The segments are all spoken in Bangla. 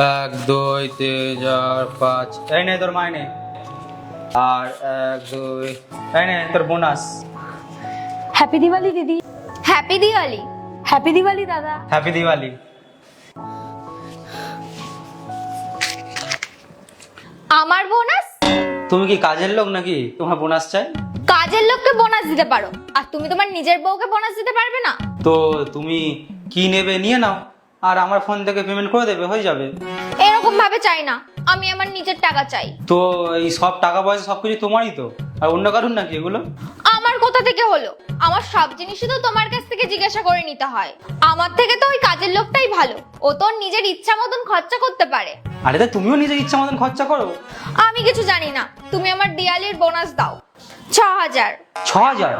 এক দুই তিন চার পাঁচ, এই নে তোর মাইনে। আর এক দুই, এই নে তোর বোনাস। হ্যাপি দিওয়ালি দিদি। হ্যাপি দিওয়ালি। হ্যাপি দিওয়ালি দাদা। হ্যাপি দিওয়ালি। আমার বোনাস? তুমি কি কাজের লোক নাকি তোমার বোনাস চাই? কাজের লোককে বোনাস দিতে পারো, আর তুমি তোমার নিজের বউকে বোনাস দিতে পারবে না? তো তুমি কি নেবে নিয়ে নাও, আর আমার ফোন থেকে পেমেন্ট করে দেবে, হয়ে যাবে। এরকম ভাবে চাই না, আমি আমার নিজের টাকা চাই। তো এই সব টাকা পয়সা সবকিছু তোমারই তো, আর অন্য কারণ নাকি এগুলো? আমার কোথা থেকে হলো? আমার সব জিনিসই তো তোমার কাছ থেকে জিজ্ঞাসা করে নিতে হয়। আমার থেকে তো ওই কাজের লোকটাই ভালো, ও তো নিজের ইচ্ছা মতন খরচা করতে পারে। আরে তা তুমিও নিজের ইচ্ছা মতন খরচা করো। আমি কিছু জানি না, তুমি আমার দিওয়ালির বোনাস দাও 6000। 6000?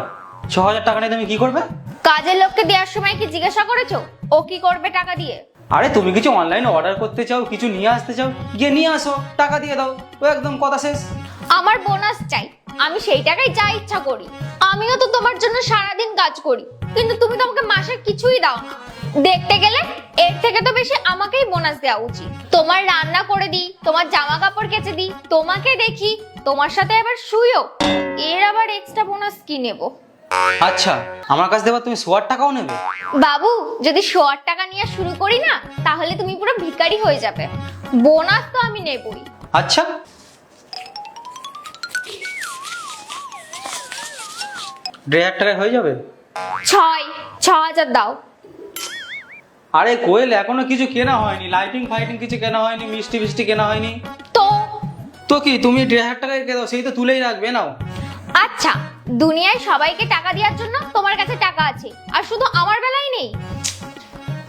6000 টাকা নিয়ে তুমি কি করবে? কাজের লোককে দেওয়ার সময় কি জিজ্ঞাসা করেছো ও কি করবে টাকা দিয়ে? আরে তুমি কিছু অনলাইনে অর্ডার করতে চাও, কিছু নিয়ে আসতে চাও, গিয়ে নিয়ে আসো, টাকা দিয়ে দাও, ও একদম কথা শেষ। আমার বোনাস চাই, আমি সেই টাকায় যা ইচ্ছা করি। আমিও তো তোমার জন্য সারাদিন কাজ করি, কিন্তু তুমি তো আমাকে মাসে কিছুই দাও না। দেখতে গেলে এর থেকে তো বেশি আমাকেই বোনাস দেওয়া উচিত। তোমার রান্না করে দিই, তোমার জামা কাপড় কেচে দিই, তোমাকে দেখি, তোমার সাথে আবার শুইও, এর আবার এক্সট্রা বোনাস কি নেব? আচ্ছা, আমার কাছ থেকে তুমি 100 টাকাও নেবে? বাবু, যদি 100 টাকা নিয়ে শুরু করি না, তাহলে তুমি পুরো ভিখারি হয়ে যাবে। বোনাস তো আমি নেবই। আচ্ছা, 1,500 টাকায় হয়ে যাবে? 6000 দাও। আরে কোয়েল, এখনো কিছু কেনা হয়নি, লাইটিং ফাইটিং কিছু কেনা হয়নি, মিষ্টি মিষ্টি কেনা হয়নি। তো তো কি তুমি 1,500 টাকায় কে দাও, সেই তো তুলেই রাখবে, নাও। আচ্ছা, দুনিয়ায় সবাইকে টাকা দেওয়ার জন্য তোমার কাছে টাকা আছে, আর শুধু আমার বেলায় নেই?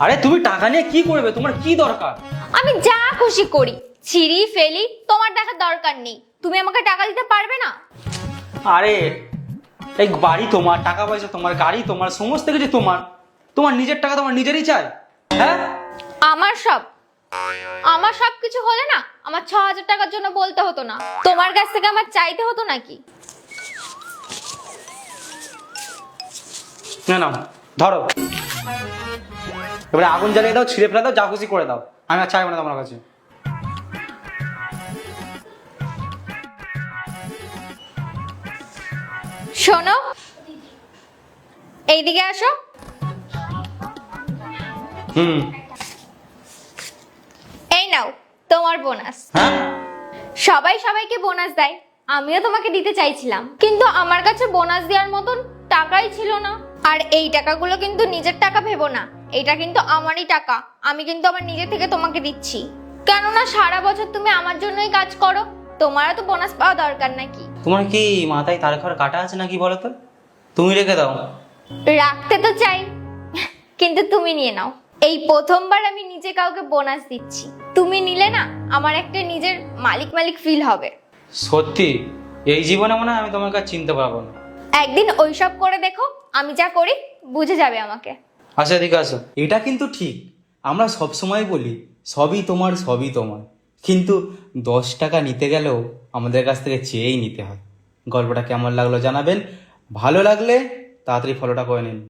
আরে তুমি টাকা নিয়ে কি করবে, তোমার কি দরকার? আমি যা খুশি করি, ছিঁড়ি ফেলি, তোমার দেখার দরকার নেই। তুমি আমাকে টাকা দিতে পারবে না? আরে এই বাড়ি তোমার, টাকা পয়সা তোমার, গাড়ি তোমার, সমস্ত কিছু তোমার, তোমার নিজের টাকা তোমার নিজেরই চাই? হ্যাঁ, আমার সব কিছু হলে না আমার 6000 টাকার জন্য বলতে হতো না, তোমার কাছ থেকে আমার চাইতে হতো নাকি? না নাও, ধরো, এবারে আগুন জ্বালিয়ে দাও, ছিঁড়ে ফেলে দাও, যা খুশি করে দাও, আমি আর চাইবো না তোমার কাছে। শোনো, এইদিকে আসো। হুম। এই নাও তোমার বোনাস। হ্যাঁ, সবাই সবাইকে বোনাস দেয়, আমিও তোমাকে দিতে চাইছিলাম, কিন্তু আমার কাছে বোনাস দেওয়ার মতন টাকাই ছিল না। আর এই টাকাগুলো কিন্তু নিজের টাকা ভেবো না, এটা কিন্তু আমারই টাকা, আমি কিন্তু আমার নিজে থেকে তোমাকে দিচ্ছি। কেননা সারা বছর তুমি আমার জন্যই কাজ করো, তোমারও তো বোনাস পাওয়া দরকার নাকি? তোমার কি মাথায় তার ঘর কাটা আছে নাকি বলো তো? তুমি রেখে দাও। রাখতে তো চাই, কিন্তু তুমি নিয়ে নাও। এই প্রথমবার আমি নিজে কাউকে বোনাস দিচ্ছি, তুমি নিলে না আমার একটা নিজের মালিক মালিক ফিল হবে। সত্যি? এই জীবনে মনে হয় আমি তোমাকে আর চিনতে পারবো না। একদিন ওইসব করে দেখো, আমি যা করি বুঝে যাবে আমাকে। আচ্ছা ঠিক আছে, এটা কিন্তু ঠিক, আমরা সব সময় বলি সবই তোমার সবই তোমার, কিন্তু 10 টাকা নিতে গেলেও আমাদের কাছ থেকে চেয়েই নিতে হয়। গল্পটা কেমন লাগলো জানাবেন, ভালো লাগলে তাড়াতাড়ি ফলোটা করে নিন।